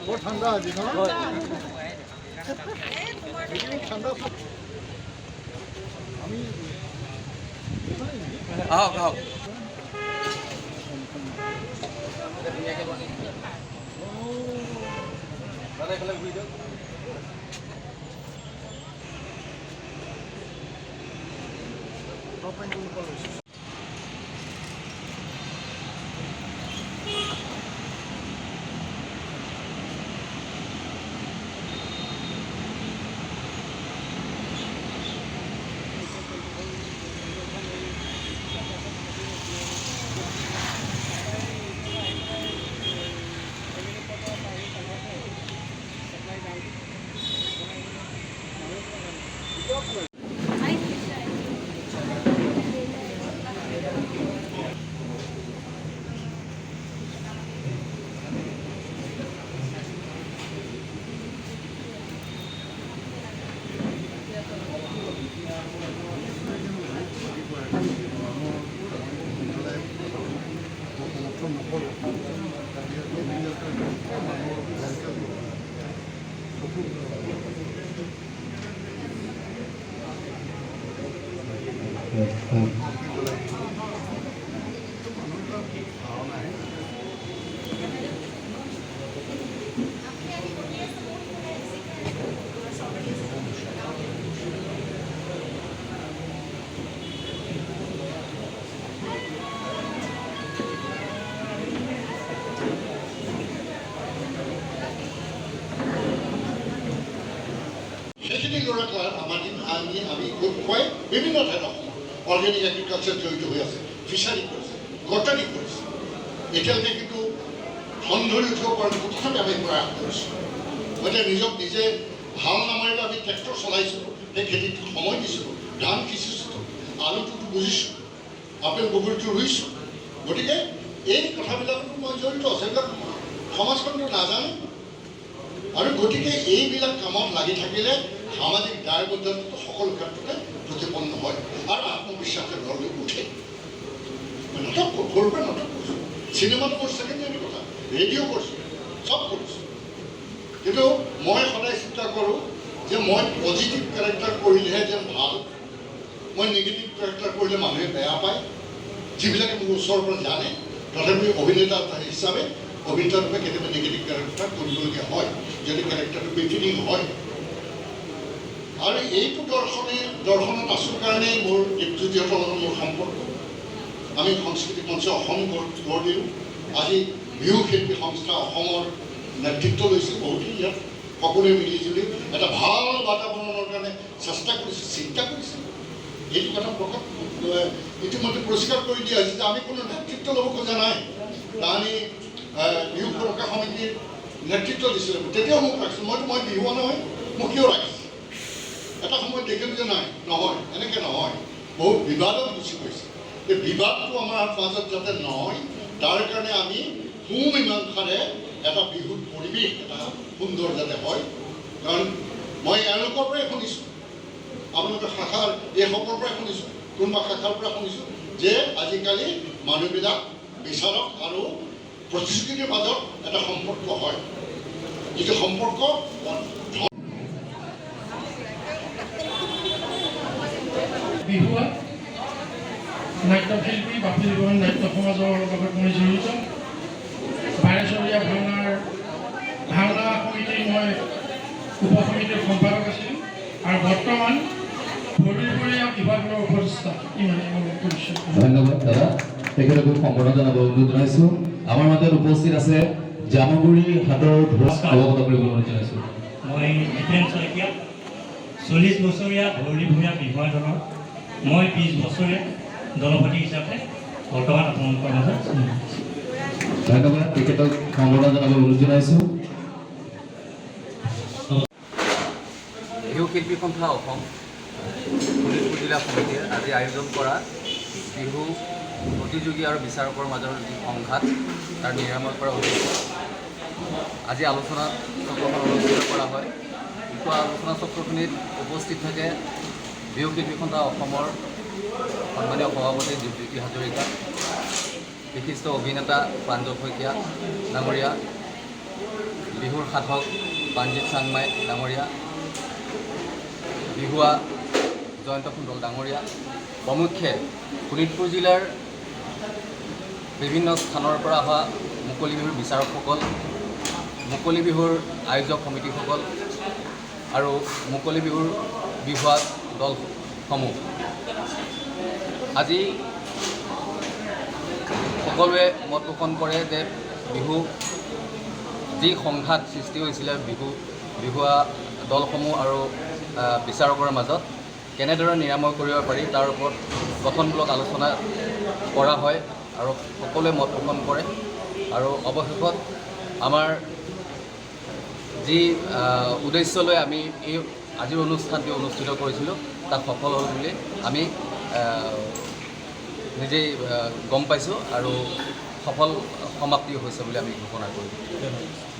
বৰ ঠাণ্ডা আজি ন ঠাণ্ডা আমি আহক আহক দাদা একেলগে ঘূৰি দিয়ক আমি গোট খুৱাই বিভিন্ন ঠাইত অৰ্গেনিক এগ্ৰিকালচাৰ জড়িত হৈ আছে ফিচাৰী কৰিছে গটাৰী কৰিছে এতিয়ালৈকে কিন্তু ধন ধৰি উঠিব পৰা তথাপি আমি প্ৰয়াস কৰিছোঁ মই নিজক নিজে ভাল নামাৰিলে আমি ট্ৰেক্টৰ চলাইছিলোঁ সেই খেতিত সময় দিছিলোঁ ধান সিঁচিছিলোঁ আলুটোতো বুজিছোঁ আপেল বগৰীটো ৰুইছোঁ গতিকে এই কথাবিলাকতো মই জড়িত আছে এইবিলাক সমাজখনটো নাজানে আৰু গতিকে এইবিলাক কামত লাগি থাকিলে সামাজিক দায়বদ্ধতাটো সকলো ক্ষেত্ৰতে প্ৰতিপন্ন হয় আৰু আত্মবিশ্বাসে ঘৰলৈ উঠে নাটক সৰুৰ পৰা নাটক কৰিছোঁ চিনেমাত মোৰ ছেকেণ্ডেৰী কথা ৰেডিঅ' কৰিছোঁ চব কৰিছোঁ কিন্তু মই সদায় চিন্তা কৰোঁ যে মই পজিটিভ কেৰেক্টাৰ কৰিলেহে যেন ভাল মই নিগেটিভ কেৰেক্টাৰ কৰিলে মানুহে বেয়া পায় যিবিলাকে মোৰ ওচৰৰ পৰা জানে তথাপি অভিনেতা হিচাপে অভিনেতাৰূপে কেতিয়াবা নিগেটিভ কেৰেক্টাৰ কৰিবলগীয়া হয় যদি কেৰেক্টাৰটো বেটিনিং হয় আৰু এইটো দৰ্শনত আছোঁ কাৰণেই মোৰ দীপজ্যোতিহঁতৰ লগত মোৰ সম্পৰ্ক আমি সাংস্কৃতিক মঞ্চ অসম গঢ় দিলোঁ আজি বিহু শিল্পী সংস্থা অসমৰ নেতৃত্ব লৈছোঁ বহুতেই ইয়াত সকলোৱে মিলিজুলি এটা ভাল বাতাবৰণৰ কাৰণে চেষ্টা কৰিছোঁ চিন্তা কৰিছোঁ এইটো কথা প্ৰকাশ ইতিমধ্যে পৰিষ্কাৰ কৰি দিয়া হৈছে যে আমি কোনো নেতৃত্ব ল'ব খোজা নাই তাহানি বিহু সুৰক্ষা সমিতিৰ নেতৃত্ব দিছিলোঁ তেতিয়াও মোক ৰাখিছোঁ মই বিহুৱা নহয় মোক কিয় ৰাখিছোঁ এটা সময়ত দেখিলোঁ যে নাই নহয় এনেকৈ নহয় বহুত বিবাদত গুচি গৈছে এই বিবাদটো আমাৰ মাজত যাতে নহয় তাৰ কাৰণে আমি সুমীমাংসাৰে এটা বিহুৰ পৰিৱেশ এটা সুন্দৰ যাতে হয় কাৰণ মই এওঁলোকৰ পৰাই শুনিছোঁ আপোনালোকে শাখাৰ এইসকলৰ পৰাই শুনিছোঁ কোনোবা শাখাৰ পৰা শুনিছোঁ যে আজিকালি মানুহবিলাক বিচাৰক আৰু প্ৰতিযোগিতাৰ মাজত এটা সম্পৰ্ক হয় যিটো সম্পৰ্ক বিহুৱা নাট্যশিল্পী বাপী জীৱন নাট্য সমাজৰ লগত মই জড়িত বাৰেচৰীয়া ভাওনা সমিতিৰ মই উপসমিতিৰ সম্পাদক আছিলোঁ আৰু বৰ্তমান ভৰিপুৰীয়া বিভাগৰ উপদেষ্টা ইমানেই মই কৰিছোঁ। ধন্যবাদ দাদা তেখেতক সম্বৰ্ধনা জনাব অনুৰোধ জনাইছোঁ। আমাৰ মাজত উপস্থিত আছে জামুগুৰি হাটৰ অৱগত কৰিবলৈ অনুৰোধ জনাইছোঁ। মই জিতেন শইকীয়া 40 বছৰীয়া ভৰিপুৰীয়া বিহুৱা দলৰ মই 20 বছৰীয়া দলপতি হিচাপে বৰ্তমান আপোনালোকৰ মাজত ধন্যবাদ তেখেতক সম্বৰ্ধনা জনাব অনুৰোধ জনাইছোঁ। বিহু শিল্পী সন্থা অসম শোণিতপুৰ জিলা সমিতিয়ে আজি আয়োজন কৰা বিহু প্ৰতিযোগী আৰু বিচাৰকৰ মাজৰ যি সংঘাত তাৰ নিৰাময় কৰা উদ্দেশ্য আজি আলোচনা চক্ৰখন অনুষ্ঠিত কৰা হয়। উক্ত আলোচনা চক্ৰখিনিত উপস্থিত থাকে বিহু শিল্পী সন্থা অসমৰ সন্মানীয় সভাপতি দীপজ্যোতি হাজৰিকা, বিশিষ্ট অভিনেতা প্ৰাঞ্জল শইকীয়া ডাঙৰীয়া, বিহুৰ সাধক প্ৰাণজিৎ চাংমাই ডাঙৰীয়া, বিহুৱা জয়ন্ত কুণ্ডল ডাঙৰীয়া প্ৰমুখ্যে শোণিতপুৰ জিলাৰ বিভিন্ন স্থানৰ পৰা অহা মুকলি বিহুৰ বিচাৰকসকল, মুকলি বিহুৰ আয়োজক সমিতিসকল আৰু মুকলি বিহুৰ বিহুৱা দলসমূহ আজি সকলোৱে মত পোষণ কৰে যে বিহু যি সংঘাত সৃষ্টি হৈছিলে বিহুৱা দলসমূহ আৰু বিচাৰকৰ মাজত কেনেদৰে নিৰাময় কৰিব পাৰি তাৰ ওপৰত গঠনমূলক আলোচনা কৰা হয় আৰু সকলোৱে মত পোষণ কৰে আৰু অৱশেষত আমাৰ যি উদ্দেশ্য লৈ আমি এই আজিৰ অনুষ্ঠানটি অনুষ্ঠিত কৰিছিলোঁ তাক সফল হ'ল বুলি আমি নিজেই গম পাইছোঁ আৰু সফল সমাপ্তি হৈছে বুলি আমি ঘোষণা কৰিছোঁ।